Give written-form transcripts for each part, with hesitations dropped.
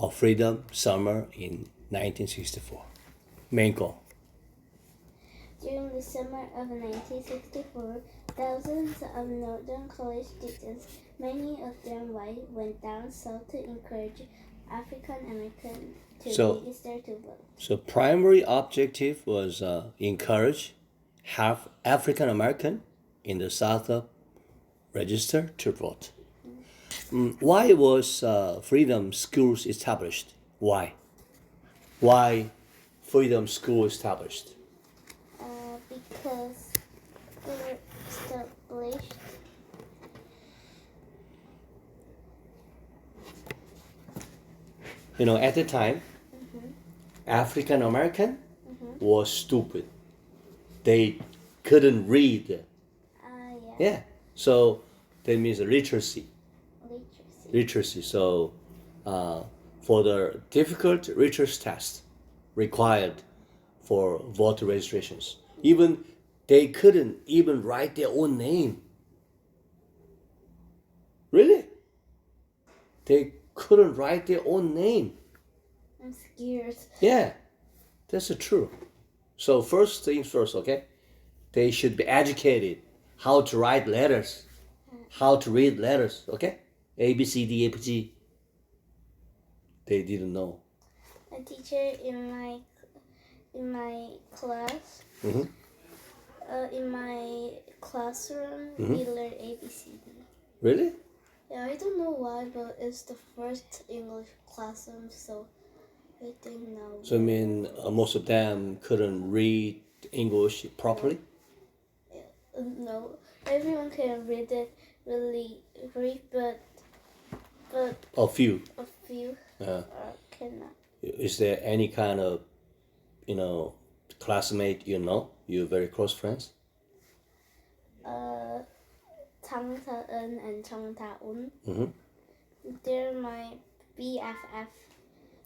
of freedom summer in 1964? Main goal. During the summer of 1964, thousands of Northern college students, many of them white, went down south to encourage African Americans to register to vote. So primary objective was encourage half African American in the South register to vote. Why was Freedom Schools established? Why? Why Freedom School established? Because they were established At the time, African American was stupid. They couldn't read. Yeah. So that means literacy. Literacy. So for the difficult literacy test required for voter registrations, even they couldn't even write their own name. Really? They couldn't write their own name. I'm scared. Yeah, that's true. So first things first, okay? They should be educated how to write letters, how to read letters, okay? A, B, C, D, F, G. They didn't know. A teacher in my class, in my classroom, we learned ABCD. Really? Yeah, I don't know why, but it's the first English classroom, so I think now. So I mean, most of them couldn't read English properly? No, everyone can read it really great, but A few. cannot. Is there any kind of, classmate you're very close friends? Tang Ta-eun and Chang Ta-un. They're my BFF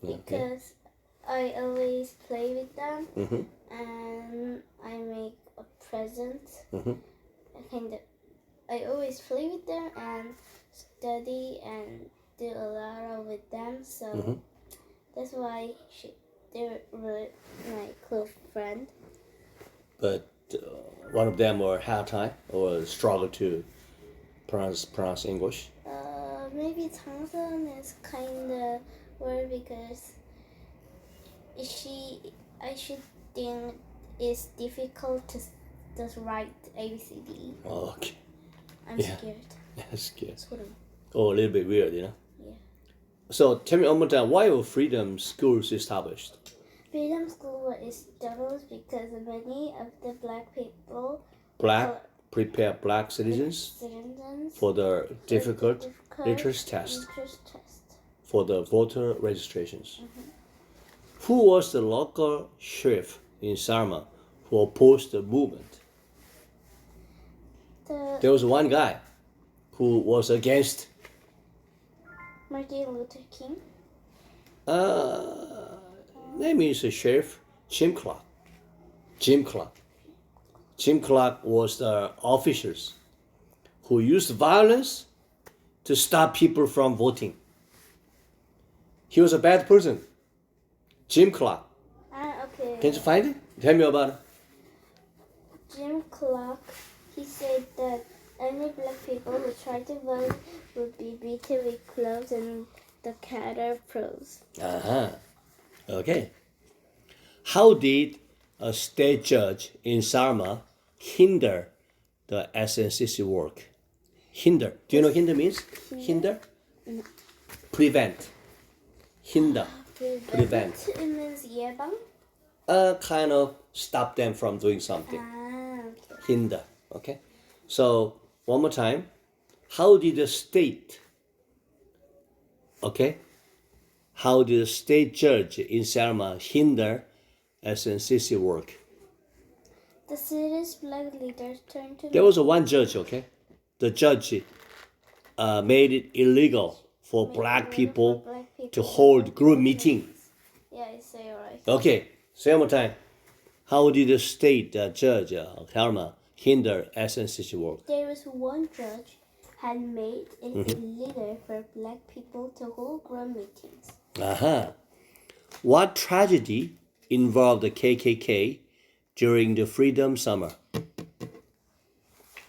because I always play with them and I make a present. I always play with them and study and do a lot with them. So that's why they're really my close friend. But one of them were hard time or struggle to pronounce English. Maybe Tangsun is kind of weird because I should think it's difficult to just write ABCD. Oh, okay. I'm scared. Yeah, scared. Sort of. Oh, a little bit weird, Yeah. So tell me one more time, why were Freedom Schools established? Freedom School was established because many of the black people Prepare black citizens for the difficult literacy test for the voter registrations. Who was the local sheriff in Selma who opposed the movement? There was one guy who was against Martin Luther King. Name is a sheriff, Jim Clark. Jim Clark was the officers who used violence to stop people from voting. He was a bad person. Jim Clark. Okay. Can you find it? Tell me about it. Jim Clark, he said that any black people who tried to vote would be beaten with clubs and the cater pros. Okay. How did a state judge in Selma hinder the SNCC work? Hinder. Do you know hinder means? Hinder? No. Prevent. Hinder. Prevent. It means 예방? Kind of stop them from doing something. Okay. Hinder. Okay. So one more time. How did the state? Okay. How did the state judge in Selma hinder SNCC work? The city's black leaders turned to. There was one judge. Okay. The judge made it illegal for black people to hold group meetings. Yeah, I say right. Okay, say one more time. How did the state judge Selma hinder SNCC work? There was one judge had made it illegal for black people to hold group meetings. What tragedy involved the KKK during the Freedom Summer?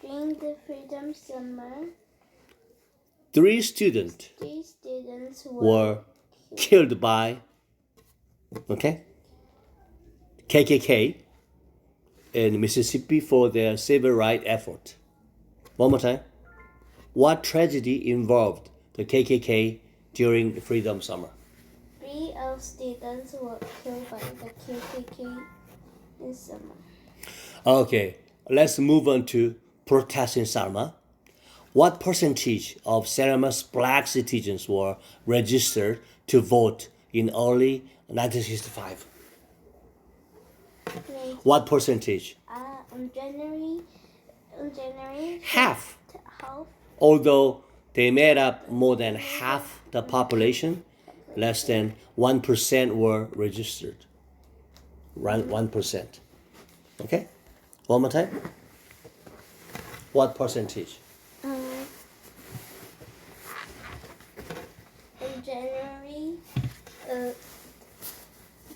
During the Freedom Summer, Three students were killed by KKK in Mississippi for their civil rights effort. One more time. What tragedy involved the KKK during the Freedom Summer? 3 of students were killed by the KKK this summer. Okay, let's move on to protests in Selma. What percentage of Selma's black citizens were registered to vote in early 1965? What percentage? On January, Half. half. Although they made up more than half the population, less than 1% were registered. 1%. Okay? One more time. What percentage? In January,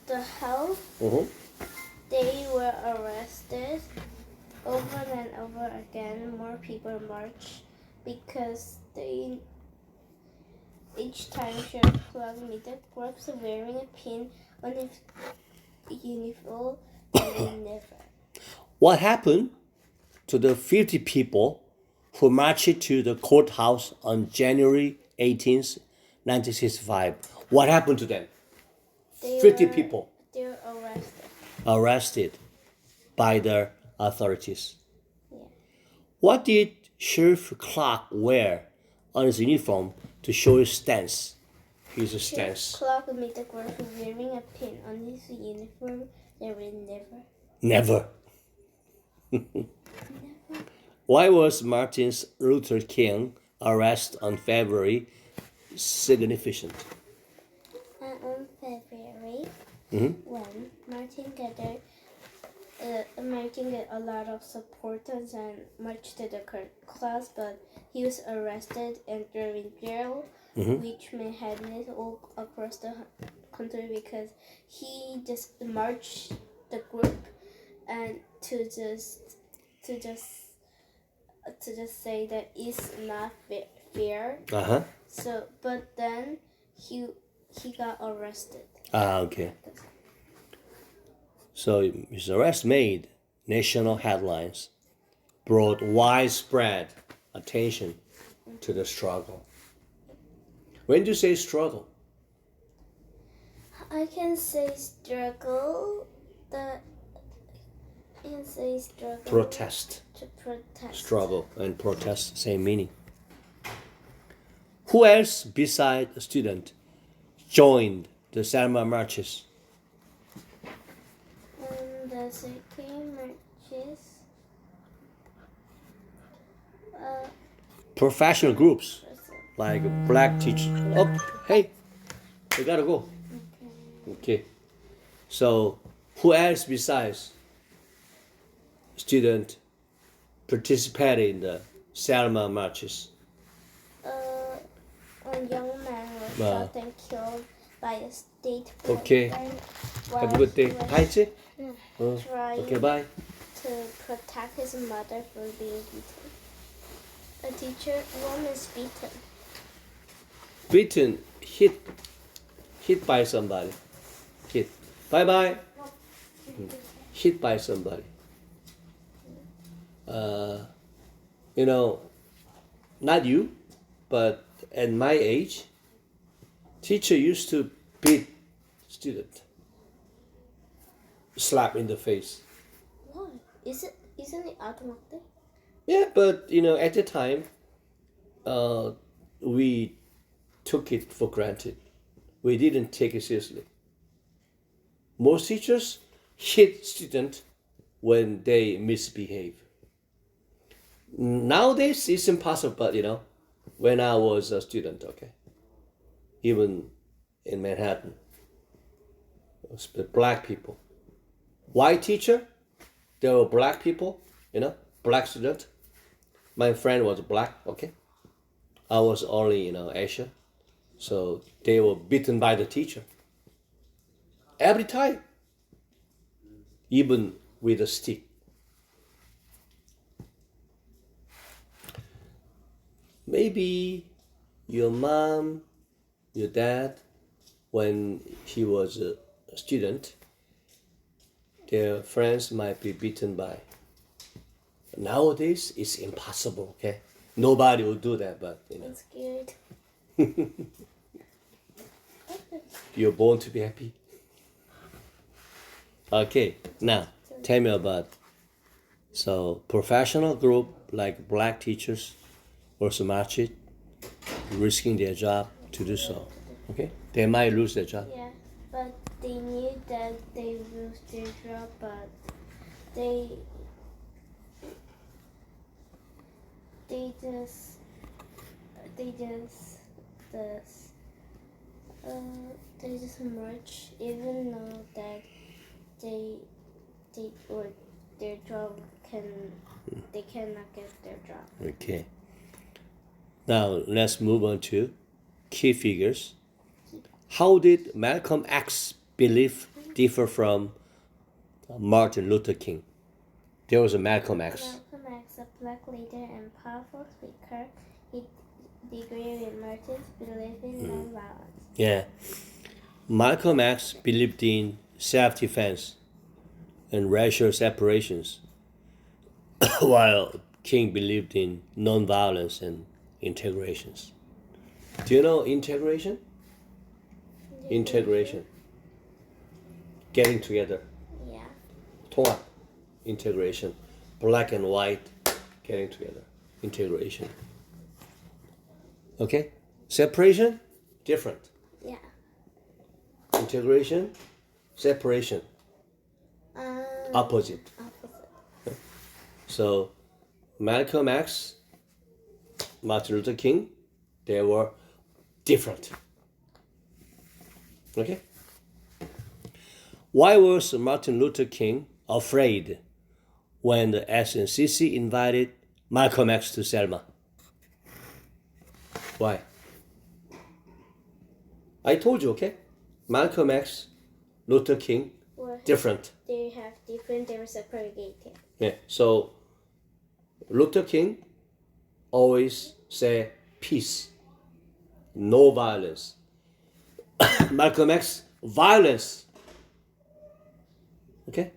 the half they were arrested over and over again. More people marched because they each time showed middle groups wearing a pin on his uniform and never. What happened to the 50 people who marched to the courthouse on January 18th, 1965? What happened to them? 50 people. They were arrested. Arrested by the authorities. Yeah. What did Sheriff Clark wear on his uniform to show his stance? His stance. Clark made the group wearing a pin on his uniform. They will never. Never. Why was Martin Luther King arrest on February significant? On February, when Martin gathered a lot of supporters and marched to the class, but he was arrested and thrown in jail, which made headlines all across the country because he just marched the group and to just say that it's not fair. So, but then he got arrested. Okay. So his arrest made national headlines, brought widespread attention to the struggle. When do you say struggle? I can say struggle. Protest. To protest. Struggle and protest, same meaning. Who else beside a student joined the Selma marches? The second marches. Professional groups like black teachers. Oh, hey, we gotta go. Okay. So, who else besides student participated in the Selma marches? A young man was shot and killed by a state Okay. Have a good day. Bye, Chi. Trying Okay, bye. to protect his mother from being beaten. A teacher was beaten. Beaten, hit by somebody. Hit. Bye bye. Hit by somebody. Not you, but at my age, teacher used to beat student. Slap in the face. Why? Isn't it automatic? Yeah, but at the time, we took it for granted. We didn't take it seriously. Most teachers hit students when they misbehave. Nowadays, it's impossible, but when I was a student, okay, even in Manhattan, it was the black people. White teacher, there were black people, black student. My friend was black, okay. I was only, Asian. So they were beaten by the teacher. Every time. Even with a stick. Maybe your mom, your dad, when he was a student, their friends might be beaten by. Nowadays, it's impossible, okay? Nobody will do that, but you know. I'm scared. You're born to be happy. Okay, now tell me about professional group like black teachers or smart it, risking their job to do so. Okay, they might lose their job. Yeah, but they knew that they lose their job, but they just merge, even though that their job they cannot get their job. Okay. Now let's move on to key figures. How did Malcolm X's belief differ from Martin Luther King? There was a Malcolm X. Malcolm X, a black leader and powerful speaker, he agreed with Martin's belief in nonviolence. Yeah. Malcolm X believed in self-defense and racial separations, while King believed in nonviolence and integrations. Do you know integration? Integration. Getting together. Yeah. 통합. Integration. Black and white getting together. Integration. Okay? Separation? Different. Yeah. Integration? Separation. Opposite. So, Malcolm X, Martin Luther King, they were different. Okay? Why was Martin Luther King afraid when the SNCC invited Malcolm X to Selma? Why? I told you, okay? Malcolm X, Luther King, different. They were segregated. Yeah. So Luther King always say peace, no violence. Malcolm X, violence. Okay?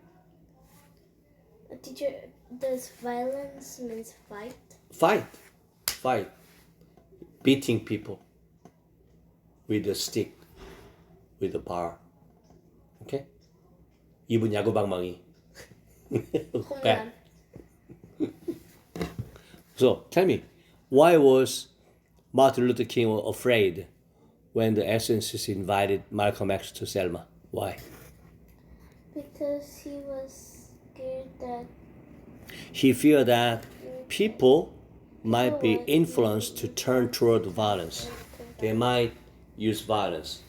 Does violence means fight? Fight. Beating people with a stick, with a bar. Okay? 입은 야구방망이. Bad. So tell me, why was Martin Luther King afraid when the SNCC invited Malcolm X to Selma? Why? Because he was scared that he feared that people might be influenced to turn toward violence. They might use violence.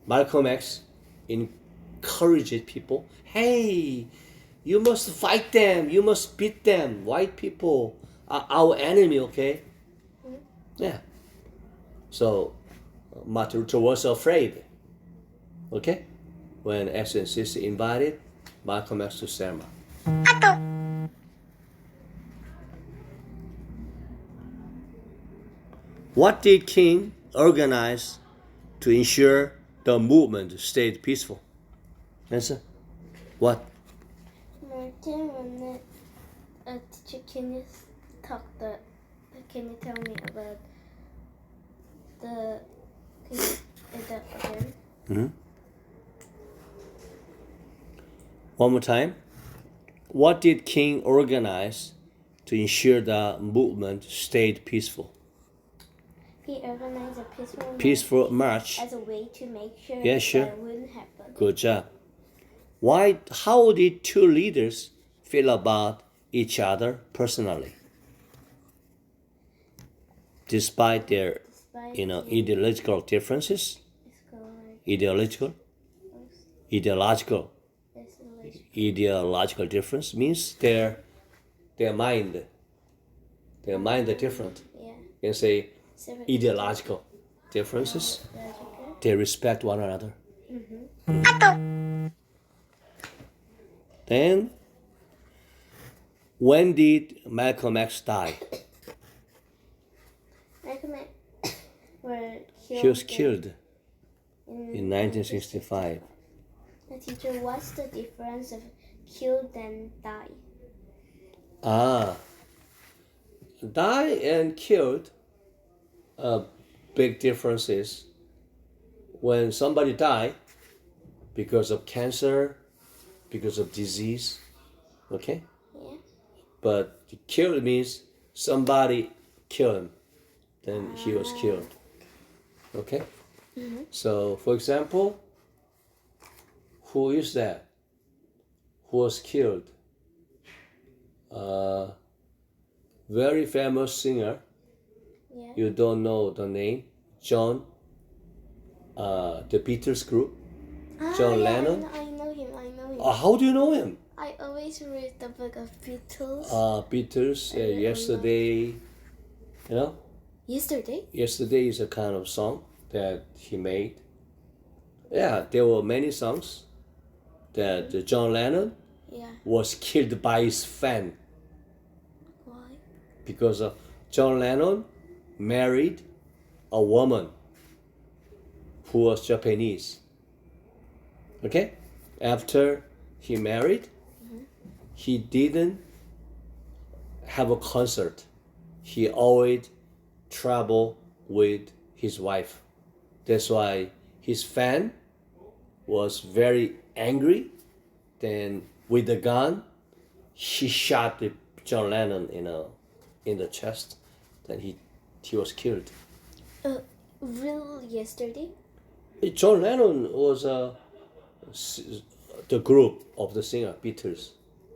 Malcolm X encouraged people, hey, you must fight them, you must beat them. White people are our enemy, okay? Yeah. So Martin Luther was afraid, okay? When SNCC invited Malcolm X to Selma. What did King organize to ensure the movement stayed peaceful? Answer. What? Martin wanted a teacher. Can you tell me about again? Mm-hmm. One more time. What did King organize to ensure the movement stayed peaceful? He organized a peaceful march as a way to make sure that wouldn't happen. Good job. How did two leaders feel about each other personally? Despite their ideological differences, ideological difference means their mind are different. Yeah. You can say ideological. differences. Very good. They respect one another. Mm-hmm. Then, when did Malcolm X die? Malcolm X were killed. He was killed in 1965. The teacher, what's the difference of killed and die? Die and killed, a big difference is when somebody die because of cancer, because of disease, okay? Yeah. But killed means somebody killed him, then he was killed, okay? Mm-hmm. So, for example, who is that? Who was killed? Very famous singer. Yeah. You don't know the name. John. The Beatles group. John Lennon. I know him. How do you know him? I always read the book of Beatles. Beatles. Yesterday. You know. Yesterday. Yesterday is a kind of song that he made. Yeah, there were many songs that John Lennon was killed by his fan. Why? Because John Lennon married a woman who was Japanese. Okay? After he married, he didn't have a concert. He always traveled with his wife. That's why his fan was very angry. Then with the gun, he shot John Lennon in the chest. Then he was killed. Real yesterday? John Lennon was the group of the singer Beatles.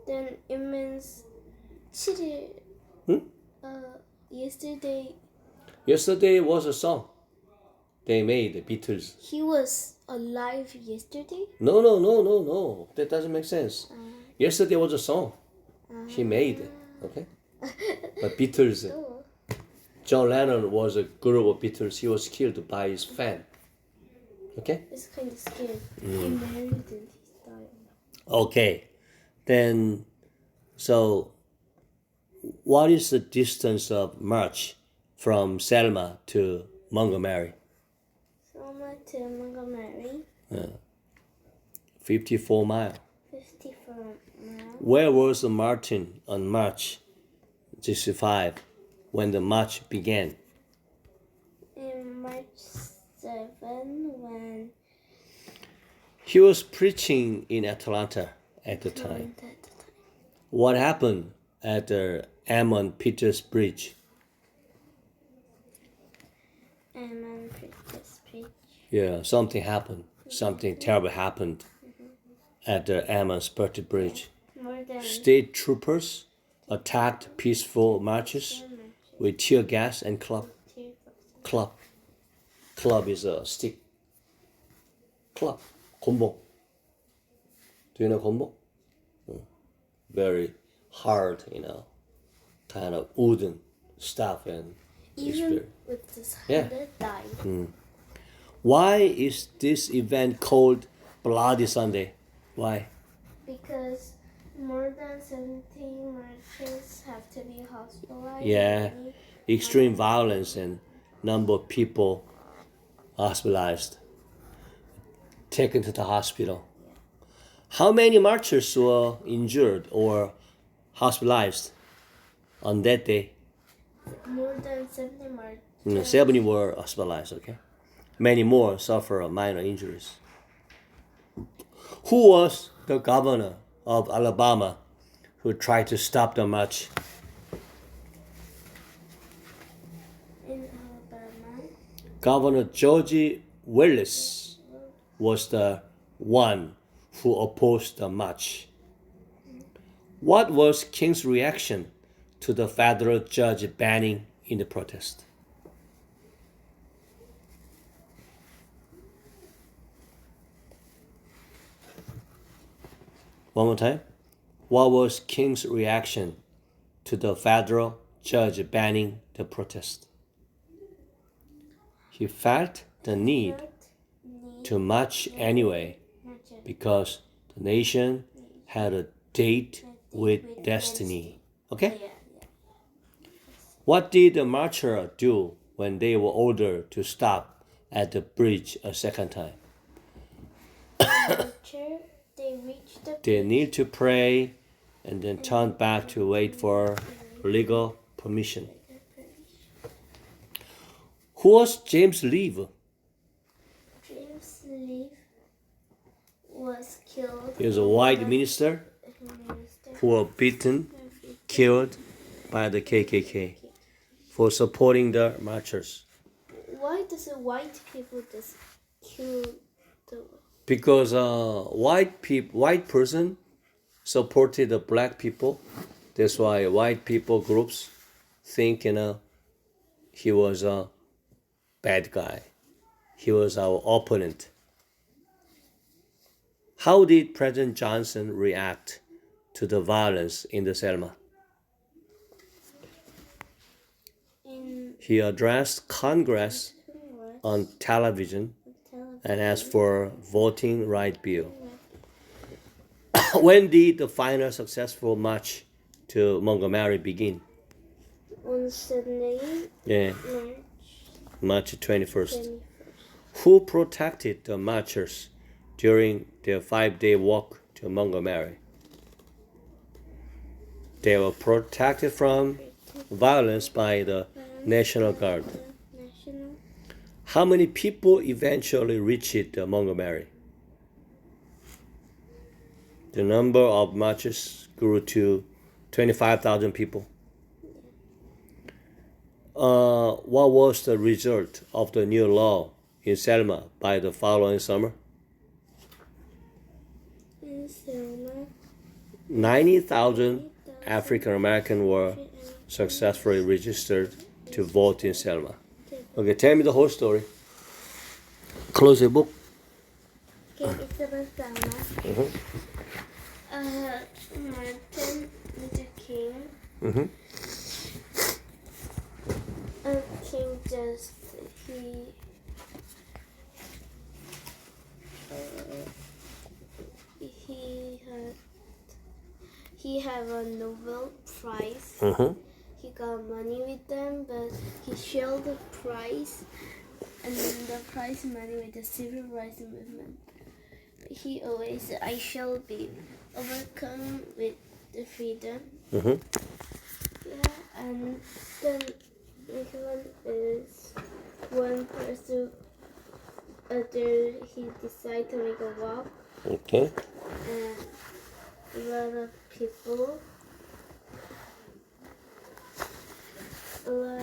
Then it means 7일. Yesterday. Yesterday was a song they made, the Beatles. He was alive yesterday? No. That doesn't make sense. Yesterday was a song he made. Okay? But Beatles, John Lennon was a group of Beatles. He was killed by his fan. Okay? It's kind of scary. He married and he died. Okay. Then, so what is the distance of march from Selma to Montgomery? Selma to Montgomery. 54 miles. 54 miles. Where was Martin on March 65 when the march began? In March 7 when... He was preaching in Atlanta at the time. What happened at the Ammon Peters Bridge? Ammon Peters Bridge. Yeah, something happened. Something terrible happened at the Ammon Peters Bridge. State troopers attacked peaceful marchers with tear gas and club. Club is a stick. Club. 곤봉. Do you know 곤봉? Very hard, kind of wooden stuff and even with this died. Why is this event called Bloody Sunday? Why? Because more than 17 marchers have to be hospitalized. Yeah, extreme violence and number of people hospitalized, taken to the hospital. How many marchers were injured or hospitalized on that day? More than 70 marchers. 70 were hospitalized, okay? Many more suffered minor injuries. Who was the governor of Alabama who tried to stop the march? In Alabama? Governor George Wallace was the one who opposed the march. What was King's reaction to the federal judge banning in the protest? One more time. What was King's reaction to the federal judge banning the protest? he felt the need to march anyway because the nation had a date with destiny. Okay? What did the marcher do when they were ordered to stop at the bridge a second time? They need to pray and then turn back to wait for legal permission. Who was James Leave? James Leave was killed. He was a white minister who was beaten, killed by the KKK for supporting the marchers. Why does white people just kill the? Because white person supported the black people. That's why white people groups think he was a bad guy. He was our opponent. How did President Johnson react to the violence in the Selma? He addressed Congress on television and asked for voting right bill. When did the final successful march to Montgomery begin? On Sunday. Yeah. March 21st. Who protected the marchers during their 5-day walk to Montgomery? They were protected from violence by the National Guard. How many people eventually reached Montgomery? The number of marchers grew to 25,000 people. What was the result of the new law in Selma by the following summer? In Selma, 90,000 African Americans were successfully registered to vote in Selma. Okay, tell me the whole story. Close the book. Okay, it's about Selma. Martin Luther King. King just he had a Nobel Prize. He got money with them, but he shared the prize and the prize money with the civil rights movement. He always said, "I shall be overcome with the freedom." Yeah, and then next one is one person. He decided to make a walk. Okay. And a lot of people were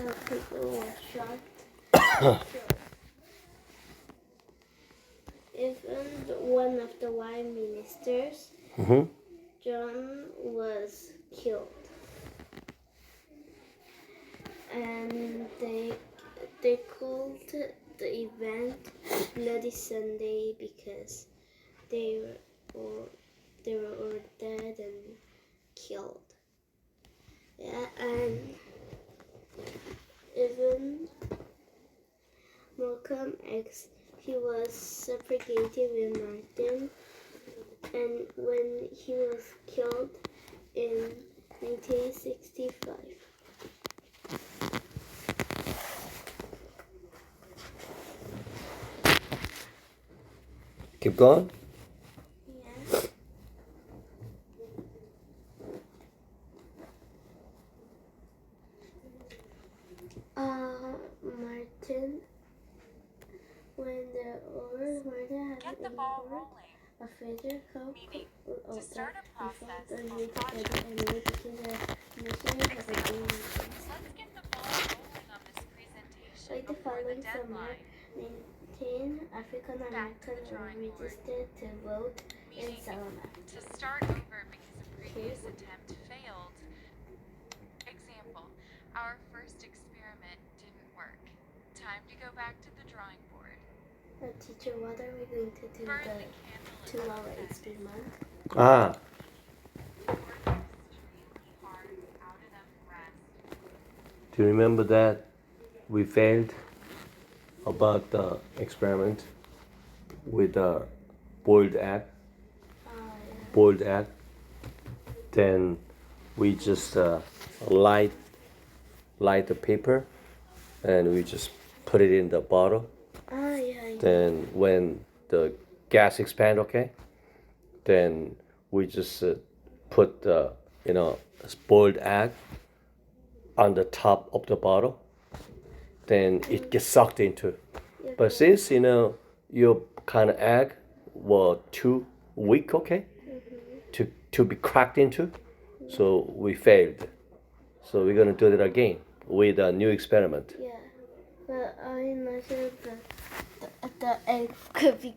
shot. Even one of the white ministers, John, was killed. And they called the event Bloody Sunday because they were all dead and killed. Yeah, and even Malcolm X, he was segregated with Martin, and when he was killed in 1965. Keep going. Yeah. Martin, when Martin had Get the ball rolling. a federal court To start a process together called and project. became the mission of the game. Let's get the ball rolling on this presentation Like the before the following summer, deadline. 19 African Americans were registered to vote in Meaning Selma. to start over because a previous attempt failed. Example, our first experiment didn't work. Time to go back to the drawing board. Teacher, what are we going to do Burn the candle at tomorrow? both It's been month. Ah, Work extremely hard without enough rest. do you remember that we failed? about the experiment with the boiled egg. Boiled egg. Then we just light the paper, and we just put it in the bottle. Oh, yeah. Then when the gas expand, okay, then we just put the boiled egg on the top of the bottle. Then it gets sucked into. But since your kind of egg were too weak, okay, to be cracked into, so we failed. So we're gonna do it again with a new experiment. Yeah. But I'm not sure if the egg could be